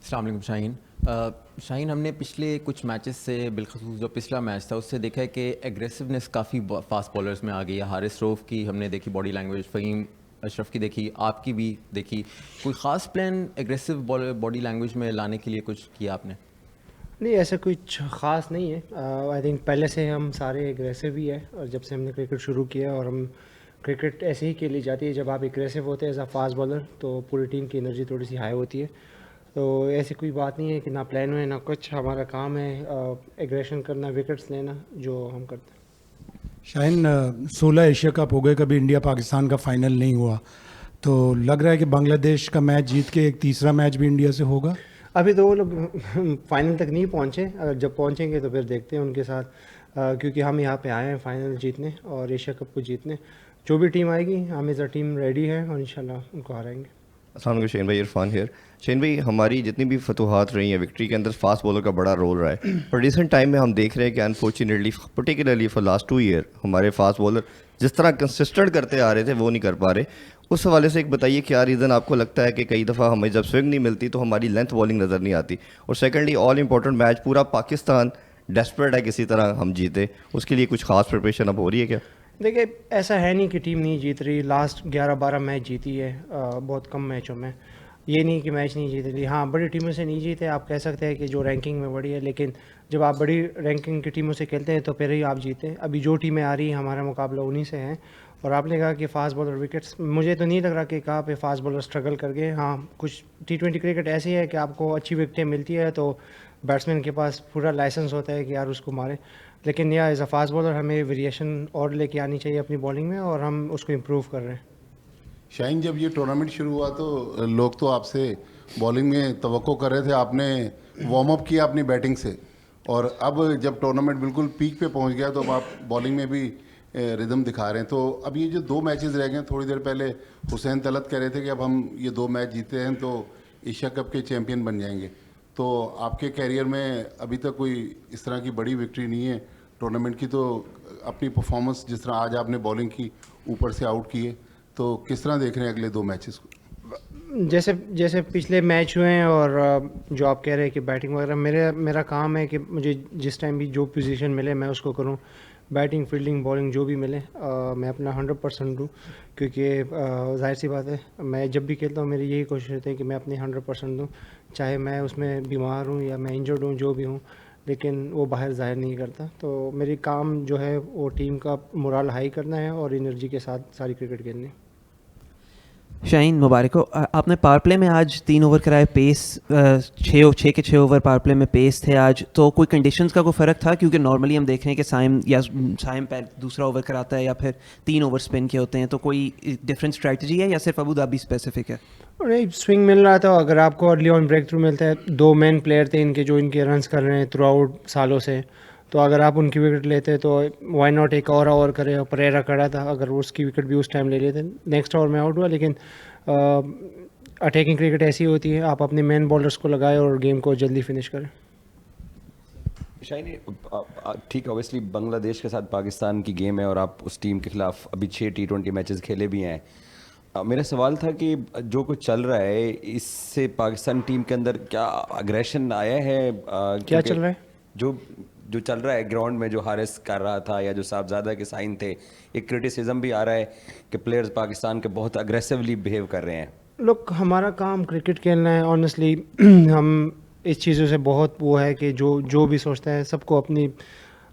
अस्सलाम वालेकुम शाहीन। शाहीन, हमने पिछले कुछ मैचेस से बिलखसूस जो पिछला मैच था उससे देखा है कि एग्रेसिवनेस काफ़ी फास्ट बॉलर्स में आ गई है। हारिस रऊफ़ की हमने देखी बॉडी लैंग्वेज, फ़हीम अशरफ की देखी, आपकी भी देखी। कोई ख़ास प्लान एग्रेसिव बॉडी लैंग्वेज में लाने के लिए कुछ किया आपने? नहीं, ऐसा कुछ ख़ास नहीं है। आई थिंक पहले से हम सारे एग्रेसिव ही है, और जब से हमने क्रिकेट शुरू किया, और हम क्रिकेट ऐसे ही खेली जाती है। जब आप एग्रेसिव होते हैं एज अ फास्ट बॉलर तो पूरी टीम की एनर्जी थोड़ी सी हाई होती है। तो ऐसी कोई बात नहीं है कि ना प्लान हो ना कुछ। हमारा काम है एग्रेशन करना, विकेट्स लेना, जो हम करते हैं। शाहीन, 16 एशिया कप हो गए, कभी इंडिया पाकिस्तान का फाइनल नहीं हुआ, तो लग रहा है कि बांग्लादेश का मैच जीत के एक तीसरा मैच भी इंडिया से होगा। अभी तो वो लोग फाइनल तक नहीं पहुँचे। अगर जब पहुँचेंगे तो फिर देखते हैं उनके साथ। क्योंकि हम यहाँ पे आए हैं फाइनल जीतने और एशिया कप को जीतने। जो भी टीम आएगी, हम एज अ टीम रेडी है और इंशाल्लाह उनको हराएंगे। अस्सलाम वालेकुम शेन भाई, इरफान हियर। शेन भाई, हमारी जितनी भी फतूहात रही हैं विक्ट्री के अंदर फास्ट बॉलर का बड़ा रोल रहा है। पर रिसेंट टाइम में हम देख रहे हैं कि unfortunately particularly for last 2 year हमारे फास्ट बॉलर जिस तरह कंसिस्टेंट करते आ रहे थे वो नहीं कर पा रहे। उस हवाले से एक बताइए, क्या रीज़न आपको लगता है कि कई दफ़ा हमें जब स्विंग नहीं मिलती तो हमारी लेंथ बॉलिंग नज़र नहीं आती? और सेकेंडली, ऑल इंपॉर्टेंट मैच पूरा पाकिस्तान डेस्परेट है किसी तरह हम जीते, उसके लिए कुछ खास प्रिपरेशन अब हो रही है क्या? देखिए, ऐसा है नहीं कि टीम नहीं जीत रही। लास्ट 11-12 मैच जीती है, बहुत कम मैचों में। ये नहीं कि मैच नहीं जीत रही। हाँ, बड़ी टीमों से नहीं जीते। आप कह सकते हैं कि जो रैंकिंग में बड़ी है, लेकिन जब आप बड़ी रैंकिंग की टीमों से खेलते हैं तो फिर ही आप जीते। अभी जो टीमें आ रही हैं, हमारा मुकाबला उन्हीं से है। और आपने कहा कि फास्ट बॉलर विकेट्स, मुझे तो नहीं लग रहा कि कहाँ पे फास्ट बॉलर स्ट्रगल कर गए। हाँ, कुछ T20 क्रिकेट ऐसी है कि आपको अच्छी विकेटें मिलती है तो बैट्समैन के पास पूरा लाइसेंस होता है कि यार उसको मारे। लेकिन या एज अ फास्ट बॉलर हमें वेरिएशन और लेके आनी चाहिए अपनी बॉलिंग में, और हम उसको इम्प्रूव कर रहे हैं। शाहीन, जब ये टूर्नामेंट शुरू हुआ तो लोग तो आपसे बॉलिंग में तवक्को कर रहे थे। आपने वार्म अप किया अपनी बैटिंग से, और अब जब टूर्नामेंट बिल्कुल पीक पे पहुंच गया तो अब आप बॉलिंग में भी रिदम दिखा रहे हैं। तो अब ये जो 2 मैचेस रह गए हैं, थोड़ी देर पहले हुसैन तलत कह रहे थे कि अब हम ये 2 मैच जीते हैं तो एशिया कप के चैंपियन बन जाएंगे। तो आपके कैरियर में अभी तक कोई इस तरह की बड़ी विक्ट्री नहीं है टूर्नामेंट की, तो अपनी परफॉर्मेंस जिस तरह आज आपने बॉलिंग की, ऊपर से आउट किए, तो किस तरह देख रहे हैं अगले 2 मैचेस को? जैसे जैसे पिछले मैच हुए हैं, और जो आप कह रहे हैं कि बैटिंग वगैरह, मेरा काम है कि मुझे जिस टाइम भी जो पोजीशन मिले मैं उसको करूं। बैटिंग, फील्डिंग, बॉलिंग जो भी मिले, मैं अपना 100% दूँ। क्योंकि जाहिर सी बात है, मैं जब भी खेलता हूँ मेरी यही कोशिश रहती है कि मैं अपनी 100% दूँ। चाहे मैं उसमें बीमार हूँ या मैं इंजर्ड हूँ, जो भी हूँ, लेकिन वो बाहर ज़ाहिर नहीं करता। तो मेरी काम जो है वो टीम का मोरल हाई करना है और एनर्जी के साथ सारी क्रिकेट खेलनी। शाहीन, मुबारक हो। आपने पावर प्ले में आज 3 ओवर कराए, पेस 6 के 6 ओवर पावर प्ले में पेस थे आज। तो कोई कंडीशंस का कोई फ़र्क था? क्योंकि नॉर्मली हम देख रहे हैं कि साइम पहले दूसरा ओवर कराता है या फिर 3 ओवर स्पिन के होते हैं। तो कोई डिफरेंट स्ट्रैटेजी है या सिर्फ अबू धाबी स्पेसिफिक है? नहीं, स्विंग मिल रहा था। अगर आपको अर्ली ऑन ब्रेक थ्रू मिलता है, 2 मेन प्लेयर थे इनके जो इनके रन्स कर रहे हैं थ्रू आउट सालों से, तो अगर आप उनकी विकेट लेते तो वाई नॉट एक और ओवर करे। परेरा खड़ा था, अगर वो उसकी विकेट भी उस टाइम ले लेते, नेक्स्ट ओवर में आउट हुआ। लेकिन अटैकिंग क्रिकेट ऐसी होती है, आप अपने मेन बॉलर्स को लगाए और गेम को जल्दी फिनिश करें। शायद ठीक है, ऑब्वियसली बांग्लादेश के साथ पाकिस्तान की गेम है और आप उस टीम के खिलाफ अभी 6 T20 मैचेस खेले भी हैं। मेरा सवाल था कि जो कुछ चल रहा है इससे पाकिस्तान टीम के अंदर क्या अग्रेशन आया है? क्या चल रहा है? जो जो चल रहा है ग्राउंड में, जो हारिस कर रहा था या जो साहबजादा के साइन थे, एक क्रिटिसिज्म भी आ रहा है कि प्लेयर्स पाकिस्तान के बहुत अग्रेसिवली बिहेव कर रहे हैं। लोग, हमारा काम क्रिकेट खेलना है ऑनेस्टली। हम इस चीज़ों से बहुत वो है कि जो भी सोचता है, सबको अपनी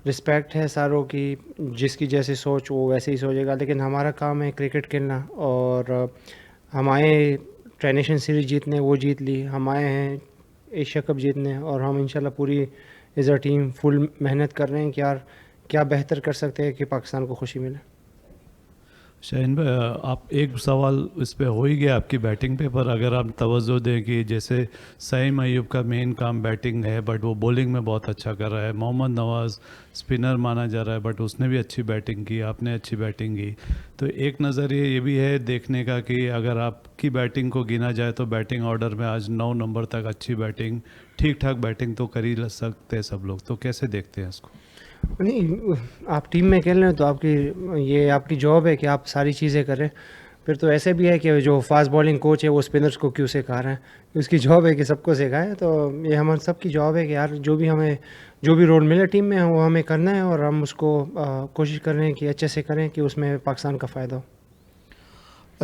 रिस्पेक्ट है सारों की। जिसकी जैसी सोच वो वैसे ही सोचेगा। लेकिन हमारा काम है क्रिकेट खेलना, और हम आए ट्राई नेशन सीरीज जीतने, वो जीत ली। हम आए हैं एशिया कप जीतने, और हम इंशाल्लाह पूरी एज अ टीम फुल मेहनत कर रहे हैं कि यार क्या बेहतर कर सकते हैं कि पाकिस्तान को खुशी मिले। शाहीन भाई, आप एक सवाल इस पे हो ही गया आपकी बैटिंग पे, पर अगर आप तवज्जो दें कि जैसे सईम अयूब का मेन काम बैटिंग है बट वो बॉलिंग में बहुत अच्छा कर रहा है। मोहम्मद नवाज़ स्पिनर माना जा रहा है बट उसने भी अच्छी बैटिंग की, आपने अच्छी बैटिंग की। तो एक नज़रिए ये भी है देखने का कि अगर आपकी बैटिंग को गिना जाए तो बैटिंग ऑर्डर में आज 9 नंबर तक अच्छी बैटिंग, ठीक ठाक बैटिंग तो कर ही सकते हैं सब लोग। तो कैसे देखते हैं इसको? नहीं, आप टीम में खेल रहे हैं तो आपकी जॉब है कि आप सारी चीज़ें करें। फिर तो ऐसे भी है कि जो फास्ट बॉलिंग कोच है वो स्पिनर्स को क्यों सिखा रहा है, उसकी जॉब है कि सबको सिखाए। तो ये हम सबकी जॉब है कि यार जो भी रोल मिले टीम में वो हमें करना है, और हम उसको कोशिश कर रहे हैं कि अच्छे से करें कि उसमें पाकिस्तान का फ़ायदा हो।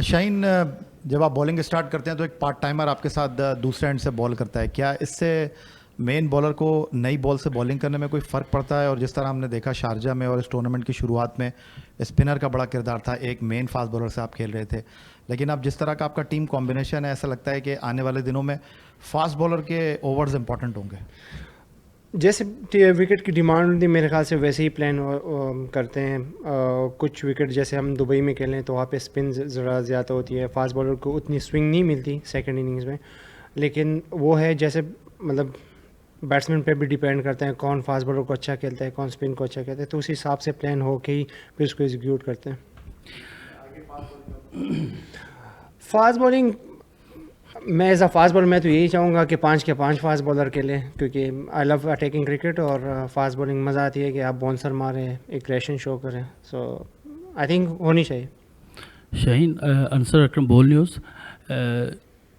शाहीन, जब आप बॉलिंग स्टार्ट करते हैं तो एक पार्ट टाइमर आपके साथ दूसरे एंड से बॉल करता है, क्या इससे मेन बॉलर को नई बॉल से बॉलिंग करने में कोई फ़र्क पड़ता है? और जिस तरह हमने देखा शारजा में और इस टूर्नामेंट की शुरुआत में स्पिनर का बड़ा किरदार था, एक मेन फास्ट बॉलर से आप खेल रहे थे, लेकिन अब जिस तरह का आपका टीम कॉम्बिनेशन है, ऐसा लगता है कि आने वाले दिनों में फास्ट बॉलर के ओवर्स इंपॉर्टेंट होंगे। जैसे विकेट की डिमांड होती है, मेरे ख्याल से वैसे ही प्लान करते हैं। कुछ विकेट जैसे हम दुबई में खेलें तो वहाँ पे स्पिन ज़रा ज़्यादा होती है, फास्ट बॉलर को उतनी स्विंग नहीं मिलती सेकंड इनिंग्स में, लेकिन वो है जैसे मतलब बैट्समैन पे भी डिपेंड करते हैं कौन फास्ट बॉलर को अच्छा खेलता है, कौन स्पिन को अच्छा खेलता है, तो उस हिसाब से प्लान हो के ही फिर उसको एग्जीक्यूट करते हैं। फास्ट बॉलिंग मैं एज अ फास्ट बॉलर मैं तो यही चाहूँगा कि 5 के 5 फास्ट बॉलर खेलें, क्योंकि आई लव अटैकिंग क्रिकेट, और फास्ट बॉलिंग मज़ा आती है कि आप बाउंसर मारें, एग्रेशन शो करें। सो आई थिंक होनी चाहिए। शाहीन, अंसर अकरम, बोल न्यूज़।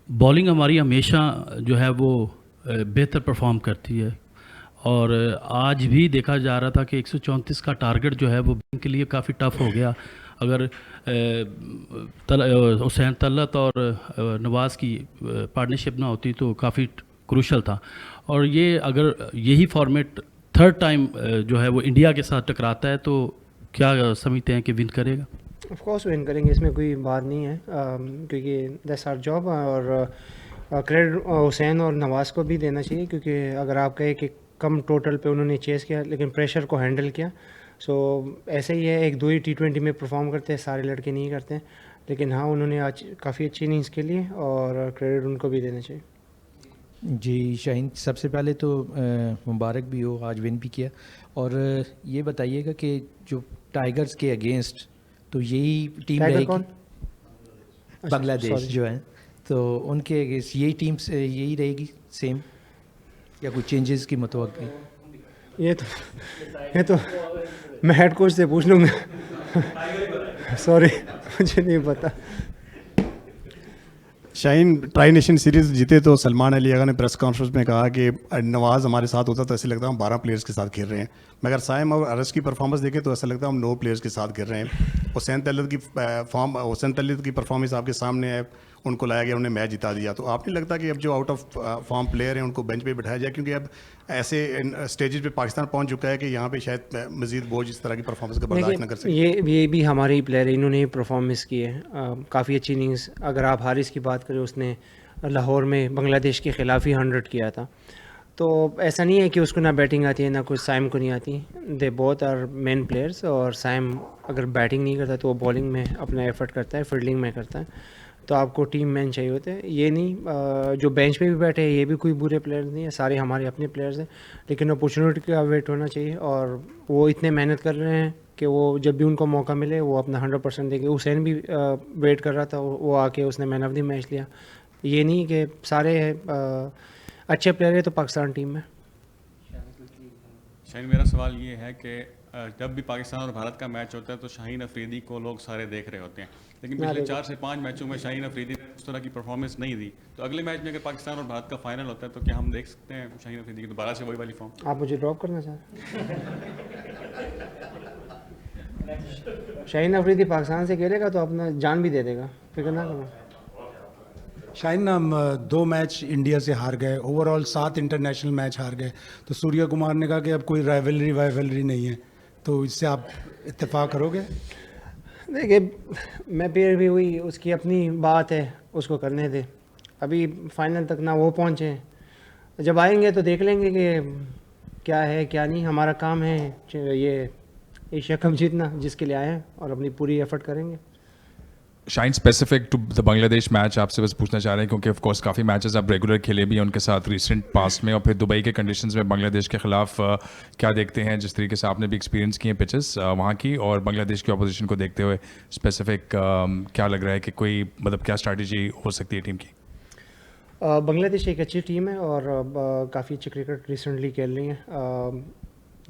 बॉलिंग हमारी हमेशा जो है वो बेहतर परफॉर्म करती है, और आज भी देखा जा रहा था कि 134 का टारगेट जो है वो बैंक के लिए काफ़ी टफ हो गया। अगर हुसैन तलत और नवाज़ की पार्टनरशिप ना होती तो काफ़ी क्रूशल था। और ये अगर यही फॉर्मेट थर्ड टाइम जो है वो इंडिया के साथ टकराता है तो क्या समझते हैं कि विन करेगा? ऑफ कोर्स विन करेंगे, इसमें कोई बात नहीं है, क्योंकि दैट्स आवर जॉब। और क्रेडिट हुसैन और नवाज़ को भी देना चाहिए, क्योंकि अगर आप कहें कि कम टोटल पे उन्होंने चेस किया लेकिन प्रेशर को हैंडल किया। सो ऐसे ही है, 1-2 ही T20 में परफॉर्म करते हैं, सारे लड़के नहीं करते हैं, लेकिन हाँ उन्होंने आज काफ़ी अच्छी इनिंग्स खेली है और क्रेडिट उनको भी देना चाहिए। जी शाहीन, सबसे पहले तो मुबारक भी हो, आज विन भी किया। और ये बताइएगा कि जो टाइगर्स के अगेंस्ट तो यही टीम रहेगी, बांग्लादेश जो है, तो उनके अगेंस्ट यही टीम से यही रहेगी सेम, या कुछ चेंजेस की मुतवक्की? ये तो मैं हेड कोच से पूछ लूँगा सॉरी मुझे नहीं पता। शाहीन, ट्राई नेशन सीरीज़ जीते तो सलमान अली आगा ने प्रेस कॉन्फ्रेंस में कहा कि नवाज़ हमारे साथ होता तो ऐसे लगता है हम 12 प्लेयर्स के साथ खेल रहे हैं, मगर साइम और अरस की परफॉर्मेंस देखें तो ऐसा लगता है हम 9 प्लेयर्स के साथ खेल रहे हैं। हुसैन तलत की परफॉर्मेंस आपके सामने है, उनको लाया गया, उन्हें मैच जिता दिया। तो आप नहीं लगता कि अब जो आउट ऑफ फॉर्म प्लेयर हैं उनको बेंच पे बिठाया जाए, क्योंकि अब ऐसे स्टेजेस पे पाकिस्तान पहुंच चुका है कि यहाँ पे शायद मजीद बोझ इस तरह की परफॉर्मेंस का बर्दाश्त न कर सके? ये भी हमारे ही प्लेयर है, इन्होंने ही परफॉर्मेंस की है, काफ़ी अच्छी इनिंग्स। अगर आप हारिस की बात करें, उसने लाहौर में बांग्लादेश के ख़िलाफ़ ही 100 किया था। तो ऐसा नहीं है कि उसको ना बैटिंग आती है ना कुछ साइम को नहीं आती, they both are main players. और साइम अगर बैटिंग नहीं करता तो वो बॉलिंग में अपना एफर्ट करता है, फील्डिंग में करता है। तो आपको टीम मैन चाहिए होते हैं, ये नहीं जो बेंच पे भी बैठे हैं ये भी कोई बुरे प्लेयर नहीं है, सारे हमारे अपने प्लेयर्स हैं, लेकिन अपॉर्चुनिटी का वेट होना चाहिए। और वो इतने मेहनत कर रहे हैं कि वो जब भी उनको मौका मिले वो अपना 100% देंगे। हुसैन भी वेट कर रहा था, वो आके उसने मैन ऑफ द मैच लिया। ये नहीं कि सारे अच्छे प्लेयर है तो पाकिस्तान टीम में। शाहीन, मेरा सवाल ये है कि जब भी पाकिस्तान और भारत का मैच होता है तो शाहीन अफरीदी को लोग सारे देख रहे होते हैं, लेकिन पिछले 4 से 5 मैचों में शाहीन अफरीदी ने उस तरह की परफॉर्मेंस नहीं दी। तो अगले मैच में अगर पाकिस्तान और भारत का फाइनल होता है तो क्या हम देख सकते हैं शाहीन अफरीदी की दोबारा से वही वाली फॉर्म? आप मुझे ड्रॉप करना चाहें? शाहीन अफरीदी पाकिस्तान से खेलेगा तो अपना जान भी दे देगा, फिक्र ना करो। शाहीन, हम 2 मैच इंडिया से हार गए, ओवरऑल 7 इंटरनेशनल मैच हार गए, तो सूर्य कुमार ने कहा कि अब कोई राइवलरी नहीं है, तो इससे आप इत्तेफाक करोगे? देखिए, मैं फिर भी हुई उसकी अपनी बात है, उसको करने दे। अभी फाइनल तक ना वो पहुँचे, जब आएंगे तो देख लेंगे कि क्या है क्या नहीं। हमारा काम है ये एशिया कप जीतना, जिसके लिए आए हैं, और अपनी पूरी एफर्ट करेंगे। शाइन, specific to the Bangladesh match आपसे बस पूछना चाह रहे हैं, क्योंकि ऑफ कोर्स काफ़ी मैचेस आप रेगुलर खेले भी हैं उनके साथ रिसेंट पास्ट में, और फिर दुबई के कंडीशंस में बांग्लादेश के खिलाफ क्या देखते हैं, जिस तरीके से आपने भी एक्सपीरियंस किए पिचेस वहाँ की, और बांग्लादेश की अपोजिशन को देखते हुए स्पेसिफिक क्या लग रहा है कि कोई मतलब क्या स्ट्रैटेजी हो सकती है टीम की? बांग्लादेश एक अच्छी टीम है और काफ़ी अच्छी क्रिकेट रिसेंटली खेल रही है।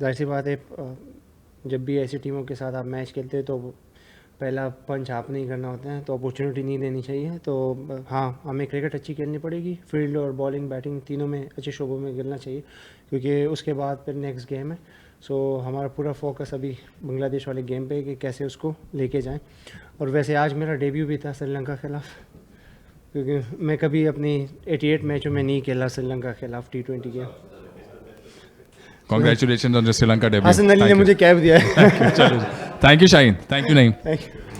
जाहिर सी बात है, जब भी ऐसी टीमों के साथ आप मैच खेलते हैं तो पहला पंच आप नहीं करना होता है तो अपॉर्चुनिटी नहीं देनी चाहिए। तो हाँ, हमें क्रिकेट अच्छी खेलनी पड़ेगी, फील्ड और बॉलिंग बैटिंग तीनों में अच्छे शोबों में खेलना चाहिए, क्योंकि उसके बाद फिर नेक्स्ट गेम है। सो हमारा पूरा फोकस अभी बांग्लादेश वाले गेम पे है कि कैसे उसको लेके जाएं। और वैसे आज मेरा डेब्यू भी था श्रीलंका के खिलाफ, क्योंकि मैं कभी अपनी 88 मैचों में नहीं खेला श्रीलंका के खिलाफ T20 गेम। Congratulations on the Sri Lanka debut. Hasan Ali ने Thank you. मुझे कैप दिया है। Thank you, Shaheen. Thank you, Naeem. Thank you.